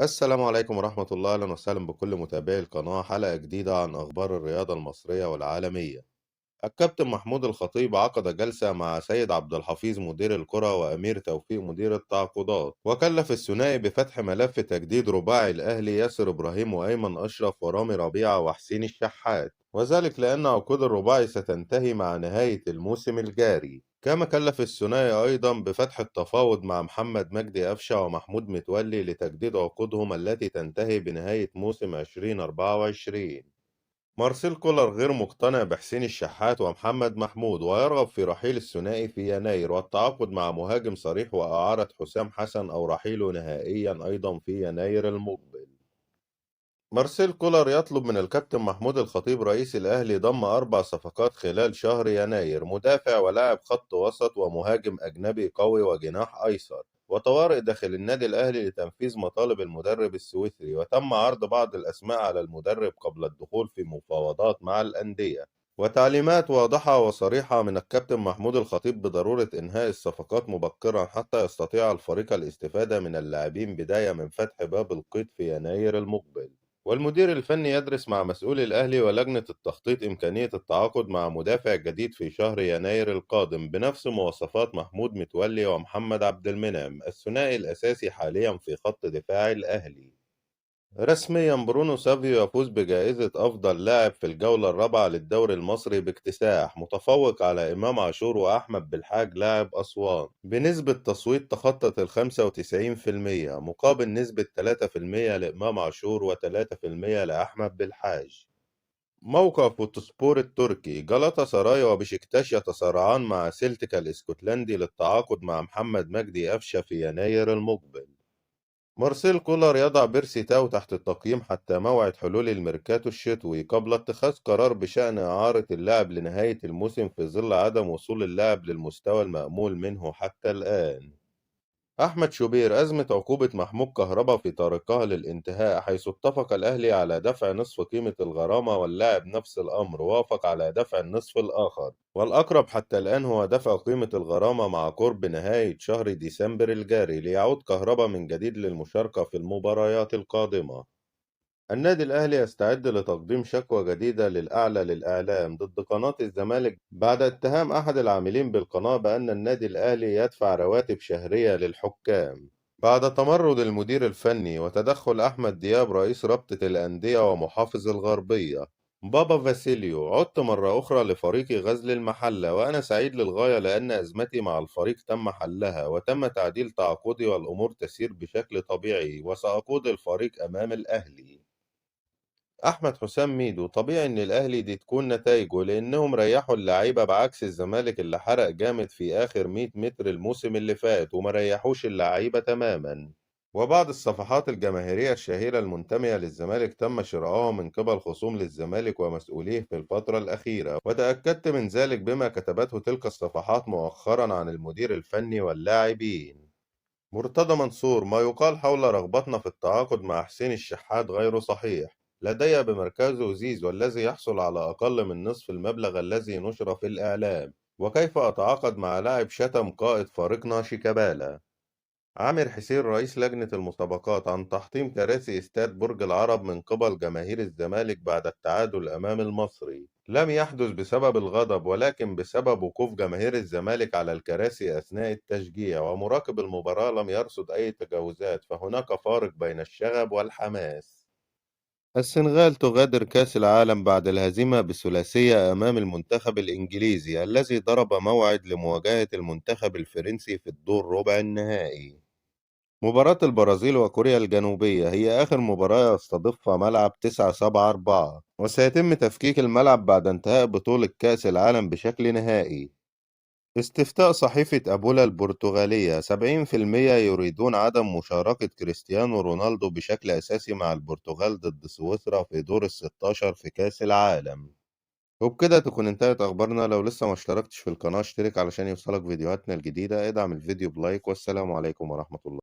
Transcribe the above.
السلام عليكم ورحمة الله، أهلا وسهلا بكل متابعي القناة. حلقة جديدة عن أخبار الرياضة المصرية والعالمية. الكابتن محمود الخطيب عقد جلسة مع سيد عبد الحفيظ مدير الكرة وأمير توفيق مدير التعاقدات، وكلف الثنائي بفتح ملف تجديد رباعي الأهلي ياسر إبراهيم وأيمن أشرف ورامي ربيعة وحسين الشحات، وذلك لأن عقود الرباعي ستنتهي مع نهاية الموسم الجاري. كما كلف الثنائي أيضا بفتح التفاوض مع محمد مجدي قفشة ومحمود متولي لتجديد عقودهم التي تنتهي بنهاية موسم 2024. مارسيل كولر غير مقتنع بحسين الشحات ومحمد محمود، ويرغب في رحيل الثنائي في يناير والتعاقد مع مهاجم صريح وإعارة حسام حسن أو رحيله نهائيا أيضا في يناير المقبل. مارسيل كولر يطلب من الكابتن محمود الخطيب رئيس الأهلي ضم 4 صفقات خلال شهر يناير: مدافع ولاعب خط وسط ومهاجم أجنبي قوي وجناح أيسر، وطوارئ داخل النادي الأهلي لتنفيذ مطالب المدرب السويسري. وتم عرض بعض الأسماء على المدرب قبل الدخول في مفاوضات مع الأندية. وتعليمات واضحة وصريحة من الكابتن محمود الخطيب بضرورة إنهاء الصفقات مبكرا حتى يستطيع الفريق الاستفادة من اللاعبين بداية من فتح باب القيد في يناير المقبل. والمدير الفني يدرس مع مسؤول الأهلي ولجنة التخطيط إمكانية التعاقد مع مدافع جديد في شهر يناير القادم بنفس مواصفات محمود متولي ومحمد عبد المنعم، الثنائي الأساسي حاليا في خط دفاع الأهلي. رسميا برونو سافيو يفوز بجائزة أفضل لاعب في الجولة الرابعة للدوري المصري باكتساح، متفوق على إمام عاشور وأحمد بالحاج لاعب أسوان بنسبة تصويت تخطت 95%، مقابل نسبة 3% لإمام عاشور و3% لأحمد بالحاج. موقع فوتوسبور التركي: جالاتا سراي وبشكتاش يتصارعان مع سيلتيكا الاسكتلندي للتعاقد مع محمد مجدي قفشة في يناير المقبل. مارسيل كولر يضع بيرسي تاو تحت التقييم حتى موعد حلول الميركاتو الشتوي قبل اتخاذ قرار بشأن إعارة اللاعب لنهاية الموسم في ظل عدم وصول اللاعب للمستوى المأمول منه حتى الآن. أحمد شوبير: أزمة عقوبة محمود كهربا في طريقها للانتهاء، حيث اتفق الأهلي على دفع نصف قيمة الغرامة واللاعب نفس الأمر وافق على دفع النصف الآخر، والأقرب حتى الآن هو دفع قيمة الغرامة مع قرب نهاية شهر ديسمبر الجاري ليعود كهربا من جديد للمشاركة في المباريات القادمة. النادي الأهلي يستعد لتقديم شكوى جديدة للأعلى للإعلام ضد قناة الزمالك بعد اتهام أحد العاملين بالقناة بأن النادي الأهلي يدفع رواتب شهرية للحكام. بعد تمرد المدير الفني وتدخل أحمد دياب رئيس رابطة الأندية ومحافظ الغربية بابا فاسيليو، عدت مرة أخرى لفريق غزل المحلة وأنا سعيد للغاية لأن أزمتي مع الفريق تم حلها وتم تعديل تعاقدي والأمور تسير بشكل طبيعي وسأقود الفريق أمام الأهلي. أحمد حسام ميدو: طبيعي إن الأهلي دي تكون نتايجه لأنهم ريحوا اللعيبة بعكس الزمالك اللي حرق جامد في آخر 100 متر الموسم اللي فات وما ريحوش اللعيبة تماما. وبعض الصفحات الجماهيرية الشهيرة المنتمية للزمالك تم شرائها من قبل خصوم للزمالك ومسؤوليه في الفترة الأخيرة، وتأكدت من ذلك بما كتبته تلك الصفحات مؤخرا عن المدير الفني واللاعبين. مرتضى منصور: ما يقال حول رغبتنا في التعاقد مع حسين الشحات غير صحيح. لدي بمركزه زيزو الذي يحصل على أقل من نصف المبلغ الذي نشر في الإعلام، وكيف أتعاقد مع لاعب شتم قائد فريقنا شيكابالا. عامر حسين رئيس لجنة المسابقات: عن تحطيم كراسي استاد برج العرب من قبل جماهير الزمالك بعد التعادل أمام المصري لم يحدث بسبب الغضب ولكن بسبب وقوف جماهير الزمالك على الكراسي أثناء التشجيع، ومراقب المباراة لم يرصد أي تجاوزات، فهناك فارق بين الشغب والحماس. السنغال تغادر كأس العالم بعد الهزيمة بثلاثية أمام المنتخب الإنجليزي الذي ضرب موعد لمواجهة المنتخب الفرنسي في الدور ربع النهائي. مباراة البرازيل وكوريا الجنوبية هي آخر مباراة يستضيفها ملعب 974، وسيتم تفكيك الملعب بعد انتهاء بطولة كأس العالم بشكل نهائي. استفتاء صحيفة أبولا البرتغالية: 70% يريدون عدم مشاركة كريستيانو رونالدو بشكل أساسي مع البرتغال ضد سويسرا في دور ال16 في كأس العالم. وبكده تكون انتهت أخبارنا. لو لسه ما اشتركتش في القناة اشترك علشان يوصلك فيديوهاتنا الجديدة، ادعم الفيديو بلايك، والسلام عليكم ورحمة الله.